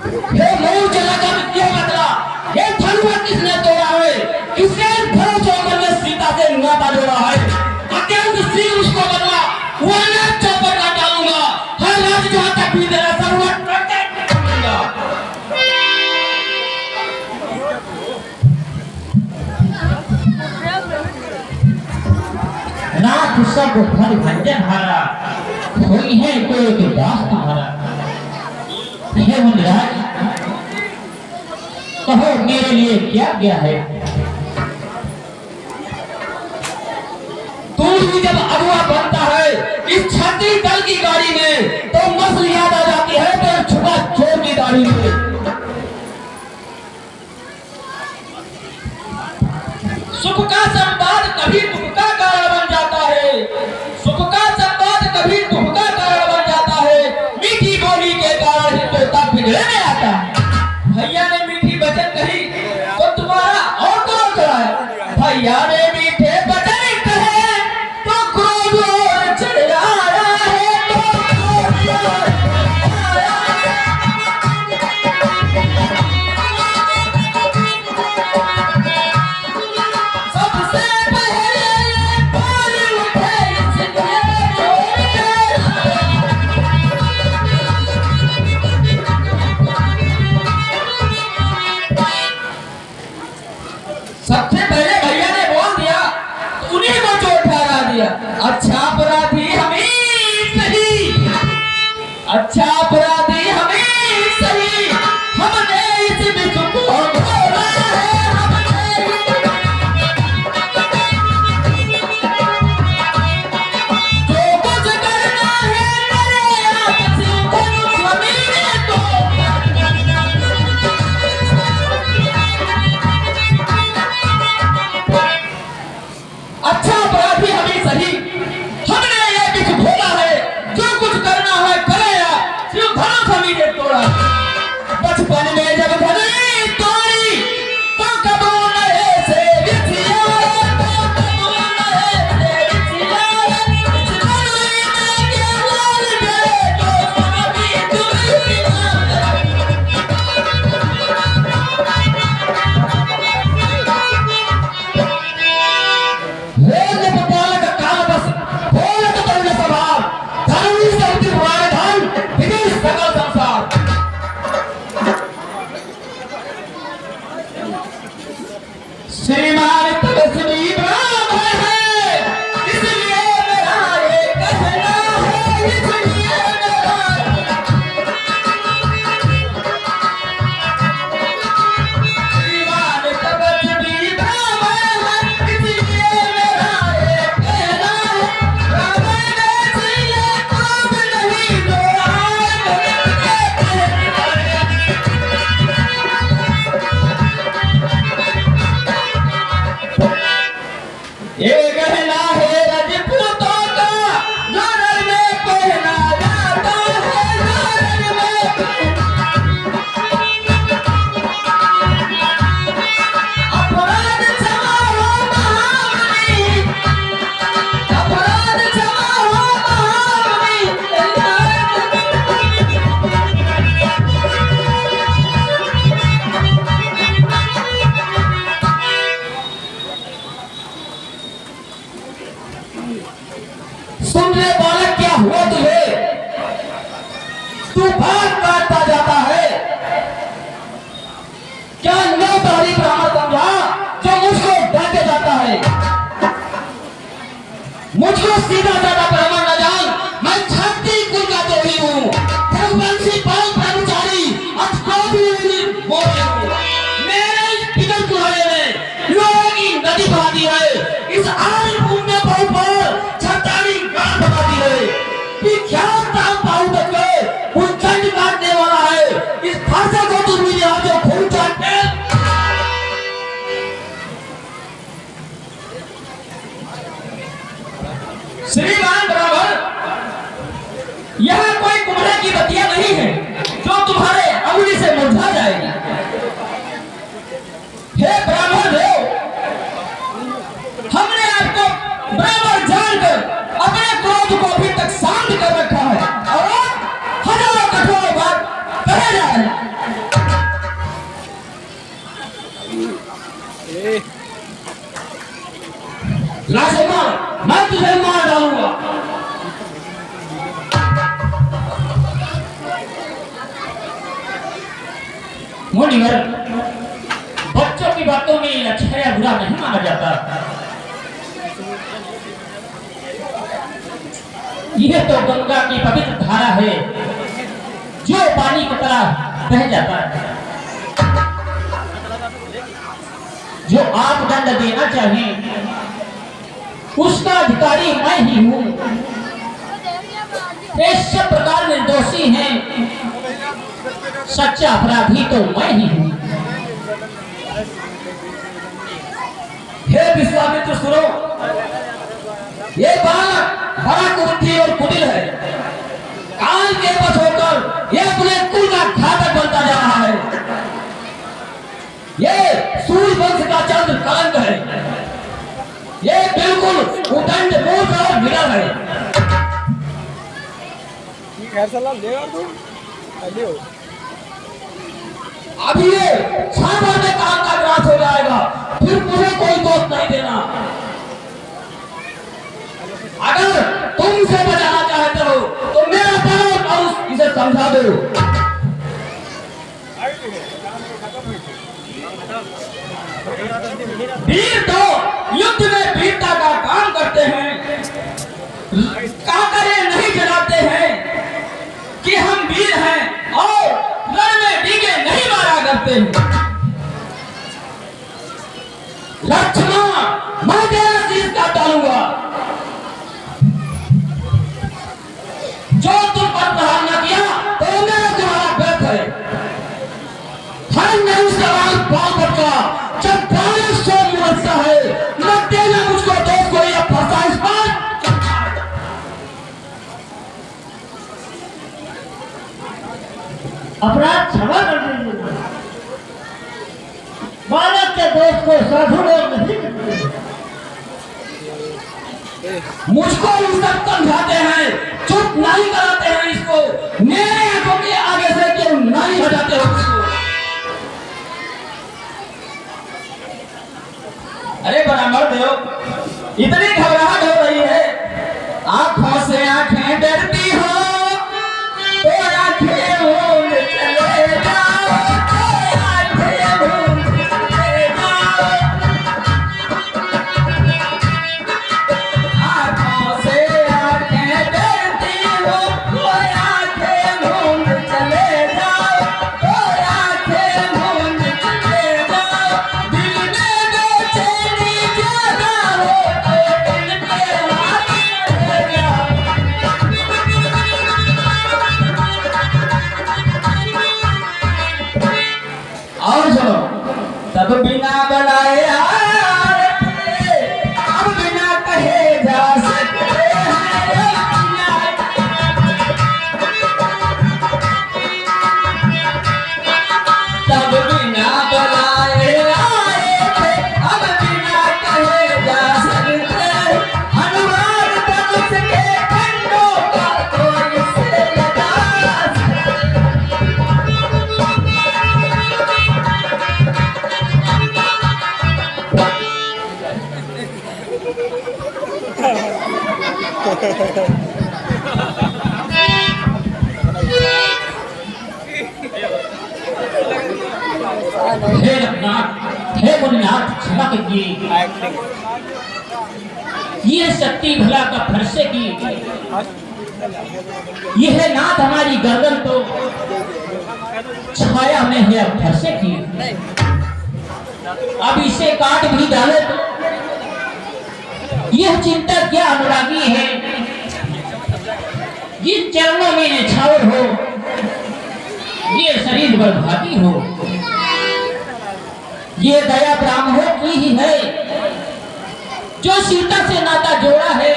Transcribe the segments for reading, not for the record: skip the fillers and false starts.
हे मोर जलाकर क्यों बदला? ये धनुआ किसने तोड़ा है? किसने भरोसा करके सीता से नाता जोड़ा है? अत्यंत शीघ्र उसको बदला, वरना चौपर का डालूंगा। हर राज जहां तक भी तेरा सर्वट करके डालूंगा। रात सब भर भंजन हारा, कोई है कोई एक दास तुम्हारा। हे मुनिराज, कहो मेरे लिए क्या गया है? तू भी जब अगुआ बनता है इस छत्री दल की गाड़ी में तो मसल याद आ जाती है तो छुपा चोर की गाड़ी में। सुख का संवाद कभी दुख का कारण बन जाता है, सुख का संवाद कभी दुख का कारण बन जाता है। मीठी बोली के कारण ही तोता बिगड़े में आता है। भैया ने मीठी वचन कही तो तुम्हारा और क्रोध चढ़ा है। भैया ने मीठे वचन कहे तो क्रोध और चढ़ आया है, तो क्रोध और आया है। सबसे पहले बोल उठे इसलिए छोड़ के। सबसे पहले भैया ने बोल दिया तो उन्हीं को चोट ठहरा दिया। अच्छा अपराधी हमें सही, अच्छा अपराधी हमें सही। हमने इस विश्व को घोड़ा है, हमने जो कुछ करना है करे आप धनुष हमें तो। अच्छा अपराधी हमें सही, हमने ये विष घोला है। जो कुछ करना है करेगा, सिर्फ धनुष हमें ने तोड़ा। बचपन में जब धनुष तोड़ी तो कबो नए से बिछिया, तो कबो नए से बिछिया। इस धनुष में क्या लाल गए तो सभी दुनिया। श्रीमान तपस्वी ब्राह्मण है, इसलिए मेरा ये कहना है, इसलिए मेरा। श्रीमान तपस्वी ब्राह्मण है, इसलिए मेरा ये कहना है। ब्राह्मण इसलिए क्रोध नहीं जोड़ा ये कहना है रजपूतों का, जो रण में पहना जाता है, जो रण में। अपराध क्षमा हो महामुनि, अपराध क्षमा हो महामुनि। सुन ले बालक, क्या हुआ तुझे? तू भाग काटता जाता है। क्या नौ तारीख ब्राह्मण समझा जो मुझको डांटे जाता है? मुझको सीधा साधा ब्राह्मण न जान, मैं छाती कुल का देवी हूँ। रघुवंशी पाल ब्रह्मचारी अथकोटी बोले हूँ। मेरे इस पितर कुल्हाड़े में लोहे की नदी बहा दी है। इस आल भूमि में बहुत बार छताड़ी गांव बना दी है। विख्यात ताम पाऊ तक के उच्चंड काटने वाला है। इस भाषा को तुम भी यहाँ जो खून चाटते। श्रीमान मुनिवर, बच्चों की बातों में अच्छा या बुरा नहीं माना जाता। यह तो गंगा की पवित्र धारा है जो पानी की तरह बह जाता है। जो आप दंड देना चाहें उसका अधिकारी मैं ही हूँ। इस प्रकार निर्दोषी हैं, सच्चा अपराधी तो मैं ही हूँ। हे विश्वामित्र सुनो, ये बालक बड़ा कुबुद्धि और कुटिल है। काल के बस होकर ये अपने कुल का घातक बनता जा रहा है। ये सूर्य वंश का चंद्र कलंक है। ये बिल्कुल उदंड मूर्ख और विरल है। अभी ये सामान्य काम का ग्रास हो जाएगा, फिर मुझे कोई दोष नहीं देना। अगर तुम इसे बचाना चाहते हो तो मेरा पालन और इसे समझा दो। वीर तो युद्ध में वीरता का काम करते हैं, काकरे नहीं जलाते हैं कि हम वीर हैं और रण में डीगे नहीं मारा करते हैं। लक्ष्मण, मैं तेरा शीश काट डालूंगा। जो तुम पर प्रहार न किया तो मेरा तुम्हारा व्यर्थ है। हर नहीं सवाल पाल बच्चा जब प्राणी सो मुझसा है, लगते ना मुझको दोस्त को यह फंसा इस बार। अपराध क्षमा कर दीजिए। बालक के दोस्त को साधु लोग नहीं करते। मुझको इस तक समझाते हैं, चुप नहीं कराते हैं इसको। मेरे आंखों के आगे से क्यों नहीं हटाते हो इसको? अरे बराबर देव, इतनी घबराहट हो रही है। आंखों से आंखें डरती हो तो आंखें मूंद चले जाओ, तो आंखें मूंद चले जाओ। आंखों से आंखें डरती हो तो आंखें मूंद चले जाओ, तो आंखें मूंद चले जाओ। दिल में बेचैनी ज्यादा हो तो दिल पे हाथ रह जाओ। और सुनो, तब बिना बुलाए आए थे, अब बिना कहे जा सकते हैं। तब बिना बुलाए आए थे, अब बिना कहे जा सकते हैं। अनुराग तन के खंडों का कोई से लगा हे रघुनाथ, हे मुनिनाथ, क्षमा कीजिए। ये शक्ति भला का फरसे की, यह नाथ हमारी गर्दन तो छाया में है अब फरसे की। अब इसे काट भी डाले तो यह चिंता क्या अनुरागी है। जिन चरणों में निछावर हो, ये शरीर बर्भागी हो। ये दया ब्राह्मणों की ही है जो सीता से नाता जोड़ा है।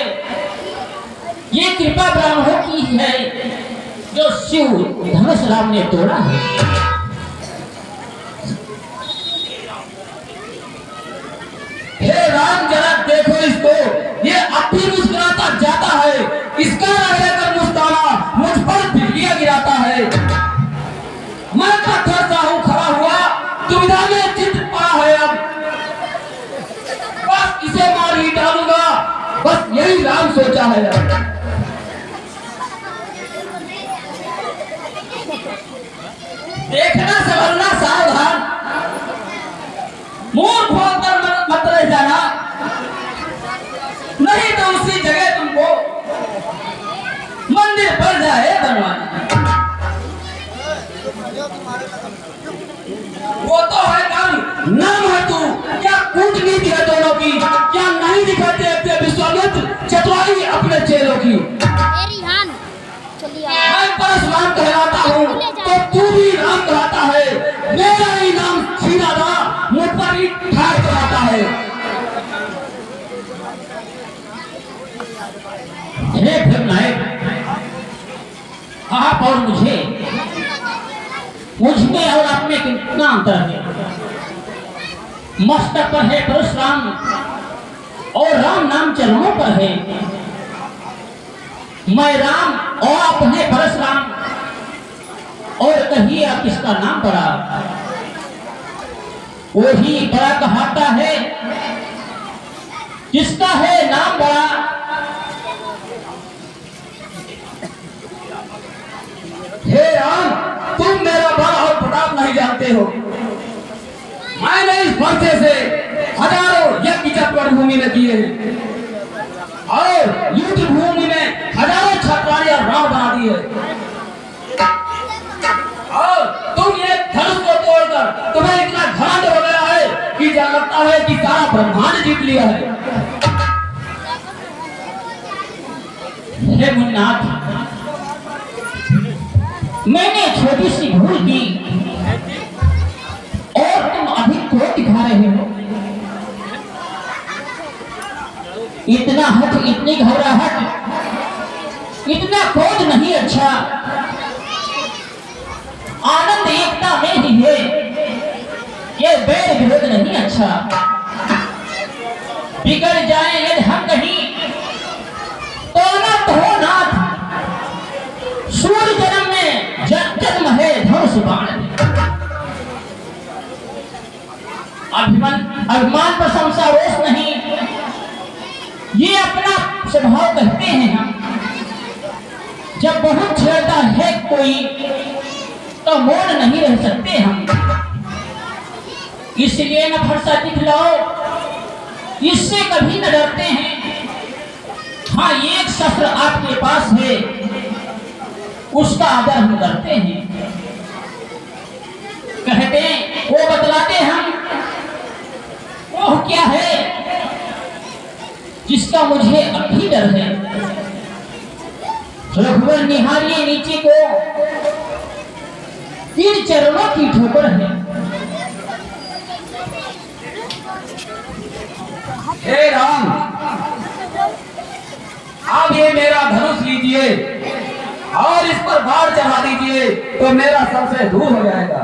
ये कृपा ब्राह्मणों की ही है जो शिव धनुष राम ने तोड़ा है। हे राम, जरा देखो इसको, ये अब भी मुस्कुराता जाता है। इसका रहकर मुस्काना मुझ पर बिजलियां गिराता है। मैं पत्थर सा हूं खड़ा हुआ, दुविधा में चित पड़ा है। अब बस इसे मार ही डालूंगा, बस यही राम सोचा है। देखना संभलना सावधान। वो तो है कर्म, नाम है तू। क्या कूटनीति है दोनों की, क्या नहीं दिखाते अपने विश्वामित्र चतुराई अपने चेलों की। मैं परशुराम कहलाता हूँ तो तू भी राम कहलाता है। मेरा ही नाम सीधा दा मुझ पर ही ठाड़ कराता है। हे भीमनायक, आप और मुझे, मुझमें और आप में कितना अंतर है। मस्तक पर है परशुराम और राम नाम चरणों पर है। मैं राम और आप हैं परशुराम, और कहिए आप किसका नाम बड़ा। वही बड़ा कहाता है किसका है नाम बड़ा। हे राम, तुम मेरा बल और प्रताप नहीं जानते हो। मैंने इस वर्षे से हजारों यज्ञ चतुर भूमि में किए हैं और युद्ध भूमि में हजारों छत्रारियां राम बना दी है। और तुम ये धनुष को तोड़कर तुम्हें इतना घमंड हो गया है कि जब लगता है कि सारा ब्रह्मांड जीत लिया है। हे मुन्नाथ, मैंने छोटी सी भूल की और तुम अभी क्रोध दिखा रहे हो। इतना हट, इतनी घबराहट, इतना क्रोध नहीं अच्छा। आनंद एकता में ही है, ये वैर विरोध नहीं अच्छा। बिगड़ जाए यदि हम कहीं तो अनंत हो नाथ। सूर्य जन्म में जन्म है धनुष बाण में। अभिमान प्रशंसा रोष नहीं, ये अपना स्वभाव कहते हैं हम। जब बहुत छेड़ता है कोई तो मौन नहीं रह सकते हम। इसलिए न फरसा दिखलाओ, इससे कभी न डरते हैं। हाँ, एक शस्त्र आपके पास है, उसका आदर हम करते हैं। कहते हैं वो बतलाते हम, वो क्या है जिसका मुझे अभी डर है। रघुवर निहारिए नीचे को, इन चरणों की ठोकर है। हे राम, आप ये मेरा धनुष लीजिए और इस पर बाढ़ चढ़ा दीजिए तो मेरा सबसे दूर हो जाएगा।